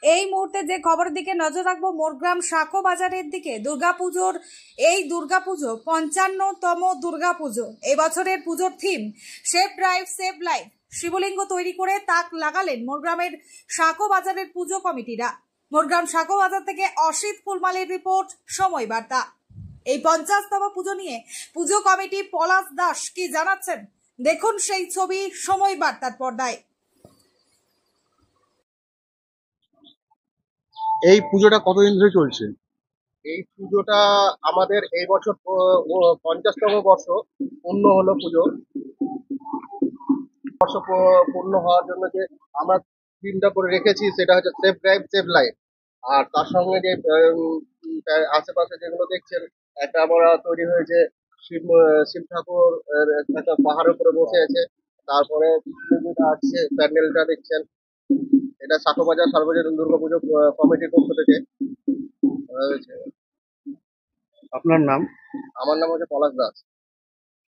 এই মুহূর্তে যে খবরের দিকে নজর রাখবো মোরগ্রাম শাকো বাজারের দিকে। দুর্গাপুজোর এই দুর্গাপুজো 55তম দুর্গাপুজো। এবছরের পুজোর theme save drive save life. শিবলিঙ্গ তৈরি করে তাক লাগালেন মোরগ্রামের শাকো বাজারের পুজো কমিটিরা। মোরগ্রাম শাকো বাজার থেকে অসিত ফুলমালির রিপোর্ট, সময় বার্তা। এই 50তম পুজো নিয়ে পুজো কমিটি পলাশ দাস কি জানাচ্ছেন, দেখুন সেই ছবি সময় বার্তার পর্দায়। এই পুজোটা কতদিন ধরে চলছে? এই পুজোটা আমাদের এই বছর 50তম বর্ষ পূর্ণ হলো। পুজো বর্ষ পূর্ণ হওয়ার জন্য যে আমরা থিমটা করে রেখেছি সেটা হচ্ছে সেভ ড্রাইভ সেভ লাইফ। আর তার সঙ্গে যে আশেপাশে যেগুলো দেখছেন, একটা আমরা তৈরি হয়েছে শিব শিব ঠাকুর একটা পাহাড়ের উপরে বসে আছে। তারপরে যেটা আছে প্যান্ডেলটা দেখছেন, এটা শাকবাজার সার্বজনীন দুর্গাপুজো কমিটির পক্ষ থেকে হয়েছে। আপনার নাম? আমার নাম হচ্ছে পলাশ দাস।